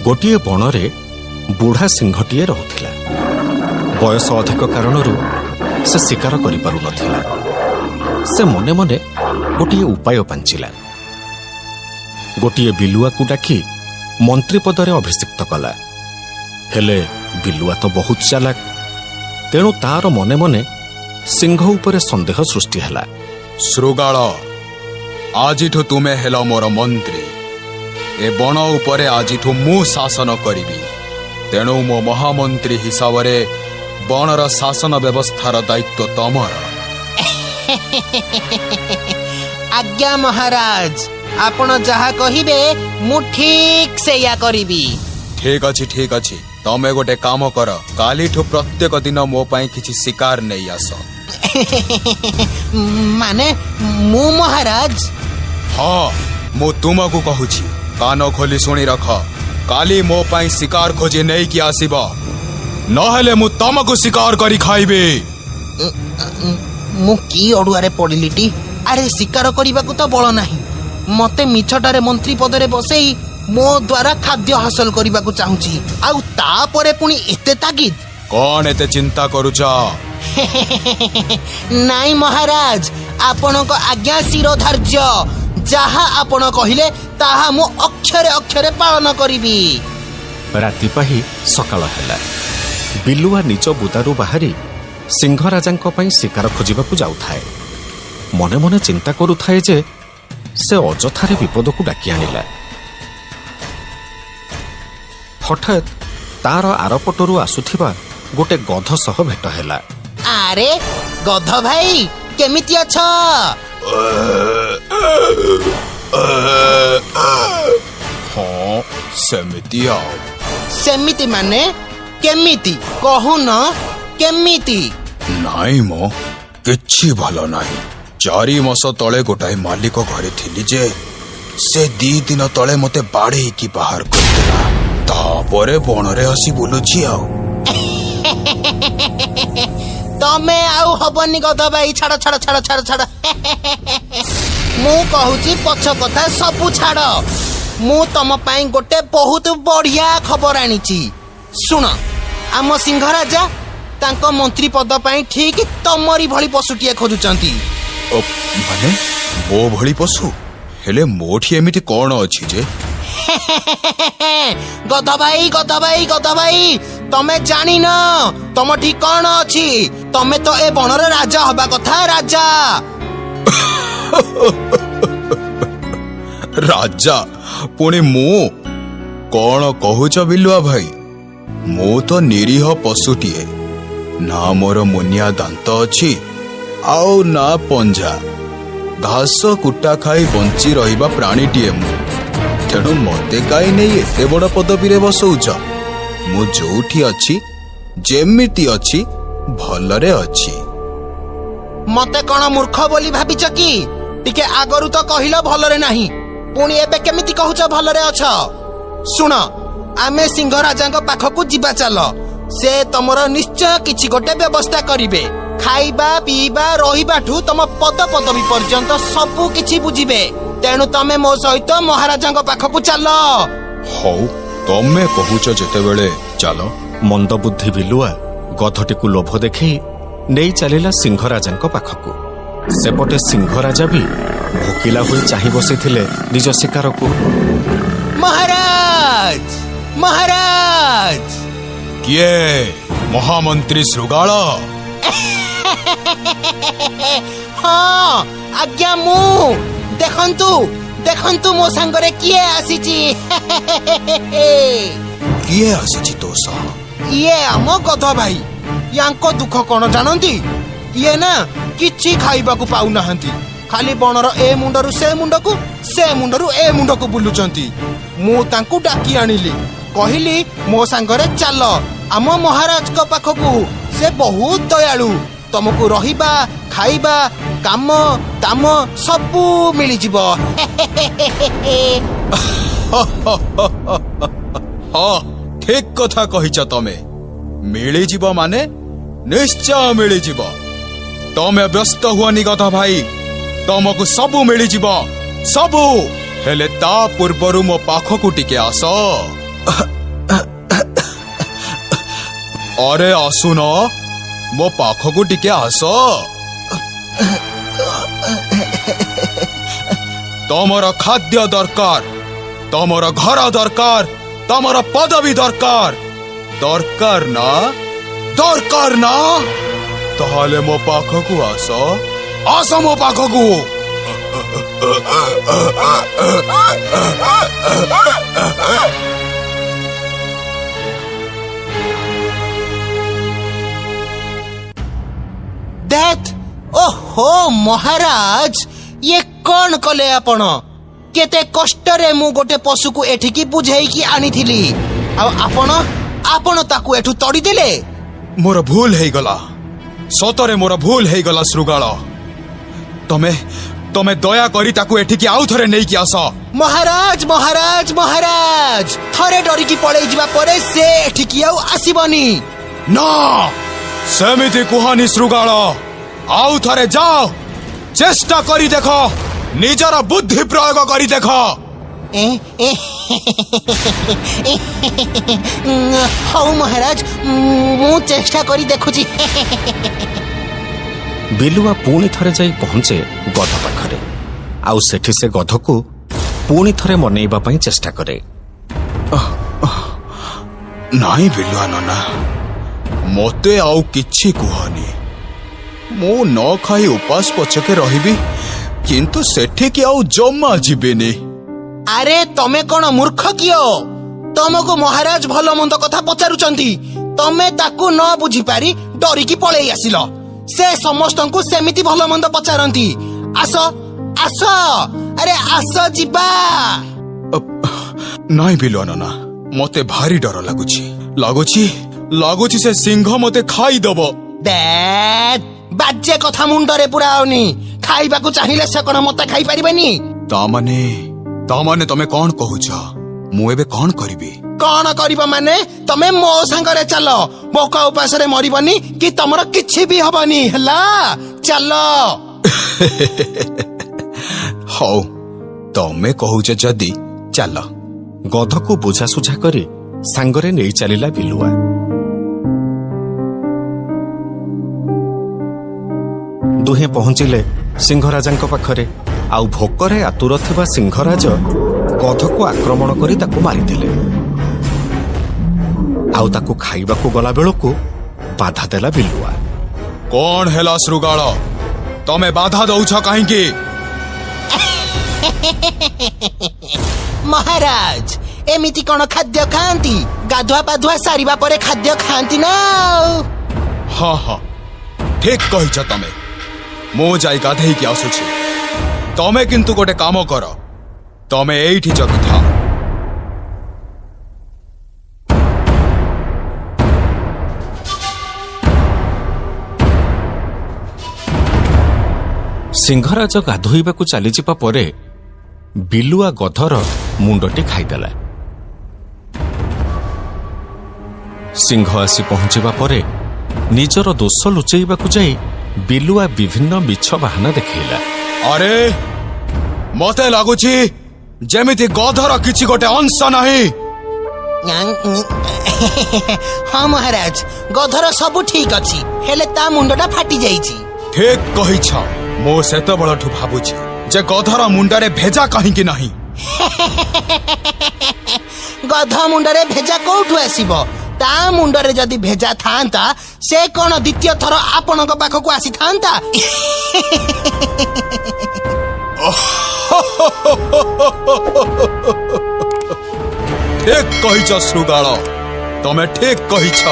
गोटे बणरे बुढ़ा सिंहटीए रहुथिला। बयस अधिक कारणरू से शिकार करि पारु नथिला। से मने मने गोटे उपाय पांचिला। गोटे बिलुआ को डाकी मंत्री पदरे अभिषिक्त कला। हेले बिलुआ तो बहुत चालाक, तेणु तार मने मने सिंह उपरे संदेह सृष्टि हैला। श्रुगाल, आजिठु तुमे हेलो मोर मंत्री। ए बण उपरे आजिठु मु शासन करिबी। तेणु मो महामंत्री हिसाब रे बणर शासन व्यवस्थार दायित्व तमर। आज्ञा महाराज, आपण जहा कहिबे मु ठीक से या करिबी। ठीक अछि तमे गोटे काम कर, कालीठु प्रत्येक दिन मो पई किछि शिकार नै आस। माने मु महाराज? हाँ, मु तुमको कहूछि, कान खोली सुनी रख। काली मो पई शिकार खोजी नै कि आसीबा, नहेले मु तमको शिकार करी खाइबे। मु की अडुआरे पडिलिटी? अरे शिकार करबाकू तो बळ नाही। मते मिछटारे मंत्री पदरे बसेई मो द्वारा खाद्य हासिल करबाकू चाहूची, आउ तापरे पुनी एते तागिद। कौन एते चिंता करूछ? नाई महाराज, आपणक आज्ञा शिरोधार्य। जहा आपण कहिले ताहा मु अक्षरे अक्षरे पालन करिबी। राति पाही सकाळ हैला। बिलुआ निज बुदारू बाहरी सिंह राजांक पई शिकार खोजिबाकू जाउथाए। मने मने चिंता करुथाए जे से अजथारे विपद को डाकी आनिला। हठात तार आरपटरू आसुथिबा गोटे गध सह भेट हैला। अरे गध भाई, केमिति अछ? हाँ, सेमिति आओ। सेमिति माने केमिति कहू न? केमिति? नाई मो किछि भलो नाही। 4 मास तले गोटाए मालिक घरे थिली जे से 2 दिन तले मते बाड़ी की बाहर करदेला। तापरे बणरे आसी बुलुछि आउ। तमे आउ हबनी गध भाई, छाड़ छाड़ छाड़ छाड़ छाड़। मु कहूची पछ कथा सबु छाड़। मु तम पाई गोटे बहुत बढ़िया खबर आनीची। सुन, आम सिंह राजा तांको मंत्री पद पाई ठीक तमरी भली पशुटिए खोजुचंती। माने मो भली पशु? हेले मोठी एमिति कोन अछि जे? गध भाई गध भाई गध भाई, तमे जानी न तम ठीक कौन अछि? तमे तो ए बणर राजा हबा कथा, राजा। राजा पुणी मु? कौन कहूच बिलुआ भाई? मु तो निरीह पशुटिए। ना मोर मुनिया दांत अछि आउ ना पंजा। घास कुटा खाई बंची रहिबा प्राणीटिए मु। तेणु मते काई नै एते बड़ पदवी रे बसौछ? मु जोठी अछि जेमिति अछि भलरे अछि। मते कौन मूर्ख बोली भाबिच कि? टिके आगरु तो कहिलो भलरे नाही, पुणी एबे केमिति कहूच भलरे अछ? सुन, आमे सिंह राजांक पाखकू जिबा चल। से तमर निश्चय किछि गोटे व्यवस्था करिवे। खाइबा पीबा रहिबाठू तम पद पदवी पर्यंत सबु किछि बुझिबे। तेणु तमे मो सहित महाराजांक पाखकू चल। हौ, तमे कहूच जेतेबेले चल। मंदबुद्धि बिलुआ गधटीकू लोभ देखै नेई चलिला सिंह राजांक पाखकू। सेपटे सिंह राजा भी भोकिला होई चाहि बसिथिले निज शिकार को। महाराज महाराज! किए? महामंत्री श्रुगाल? हाँ आज्ञा, मु देखंतु देखंतु मो संगरे किए आसीची। किए आसीची तो सा? ये आम गध भाई। यांको दुख कोन जानंती? ये ना किछि खाइबाकू पाउ नाहंती। खाली बणर ए मुंडरू से मुंडकू, से मुंडरू ए मुंडकू बुलुचंती। मु तांकू डाकी आनिली, कहिली मो संगरे चल आम महाराज को पाखकू। से बहुत दयालु, तुमको रहिबा खाइबा काम दाम सबू मिली जिवो। हाँ, ठीक कथा कहिच तमे। मिली जीव माने निश्चय मिली जीव। तमे व्यस्त हुअनी गधा भाई, तमको सबू मिली जीव, सबू। हेले ता पूर्वरु मो पाखकू टिके आस। अरे आसुन मो पाखकु टिके आस तमर खाद्य दरकार तमर घर दरकार तमर पदवी दरकार दरकार ना ताहले मो पाखकु आस मो पाखकु दैट ओहो महाराज ये कौन कले आपण केते कष्टरे मु गोटे पशु को एठिकी बुझेईकी आनीथिली आपण ताकू एठू तड़ी दिले मोर भूल है गला सतरे मोर भूल है गला श्रुगाल तमे तमे दया करी ताकू एठिकी आउ थरे नै कि आस महाराज महाराज महाराज थरे डरिकी पळेई जिबा परे से एठिकी आउ आसीबनी ना सेमिति कुहानी श्रुगाल आउ थरे जाओ चेष्टा करी देखो निजर बुद्धि प्रयोग करी देखो हौ महाराज मु चेष्टा करी देखुची ବିଲୁଆ ପୁଣି ଥରେ ଯାଇ ପହଞ୍ଚେ ଗଧ ପାଖରେ ଆଉ ସେଠି ସେ ଗଧକୁ ପୁଣି ଥରେ ମନେଇବା ପାଇଁ ଚେଷ୍ଟା କରେ। ନାଇଁ ବିଲୁଆ ନନା ମତେ ଆଉ କିଛି କୁହନି ମୁଁ ନ ଖାଇ ଉପାସ ପଛକେ ରହିବି କିନ୍ତୁ ସେଠିକି ଆଉ ଜମା ଯିବିନି। ଆରେ ତମେ କଣ ମୂର୍ଖ କିଓ ତମକୁ ମହାରାଜ ଭଲ ମନ୍ଦ କଥା ପଚାରୁଛନ୍ତି ତମେ ତାକୁ ନ ବୁଝି ପାରି ଡରିକି ପଳେଇ ଆସିଲ से समस्त को सेमिति भल मंद पचारती आस आस अरे आस जिबा नाई बिलुआ नना मते भारी डर लागुची से सिंह मते खाई दब बाजे कथा मुंडरे पुराओनी खाइबा को चाहिए से कोन मते खाई परिबेनी तामाने तमे कौन कहूछ मु एबे कौन करिबी कौन करिबा माने तमे मो संगरे चलो भोका उपास रे मरिबनी कि तमरा किछि भी हबनी हला चलो हौ तमे कहूछ जदी चलो गध को बुझासुझा करी सांगरे नहीं चलिला बिलुआ। दुहे पहुंचिले सिंहराजांक पाखरे आउ भोकरे आतुर थिबा सिंहराज गध को आक्रमण करी ताकू मारिदेले आउ ताकू खाइबाकू गला बेलकू बाधा देला बिलुआ। कौन हेला श्रुगाल तमे बाधा दउछ काहेकी महाराज एमिति कौन खाद्य खाती गाधुआ पाधुआ सारिबा परे खाद्य खाती ना हाँ ठीक कहिछ तमे मो जाई गाधेई की आसुछि तमे किंतु गोटे काम कर तमे एठी जगी था सिंहराज गाधोइबाकू चलीजिबा परे बिलुआ गधर मुंडटी खाइदेला। सिंह आसी पहुंचिबा परे निजर दोष लुचेइबाकू जाई बिलुआ विभिन्न मिछ बाहाना देखैला। अरे मते लागुची जेमिति गधर किछि गोटे अंश नाही। हाँ महाराज गधर सब ठीक अछि हेले ता मुंडटा फाटी जाईछि। ठीक कहिछ मो सेत बळठु भाबुछि जे गधर मुंडरे भेजा काहेकि नाही। गध मुंडरे भेजा कोठु आसीबो ता मुंडरे जदि भेजा थांता से कोन द्वितीय थर आपनक पाखकू आसी थांता। ठीक कहिछ श्रुगाल तमे ठीक कहिछ।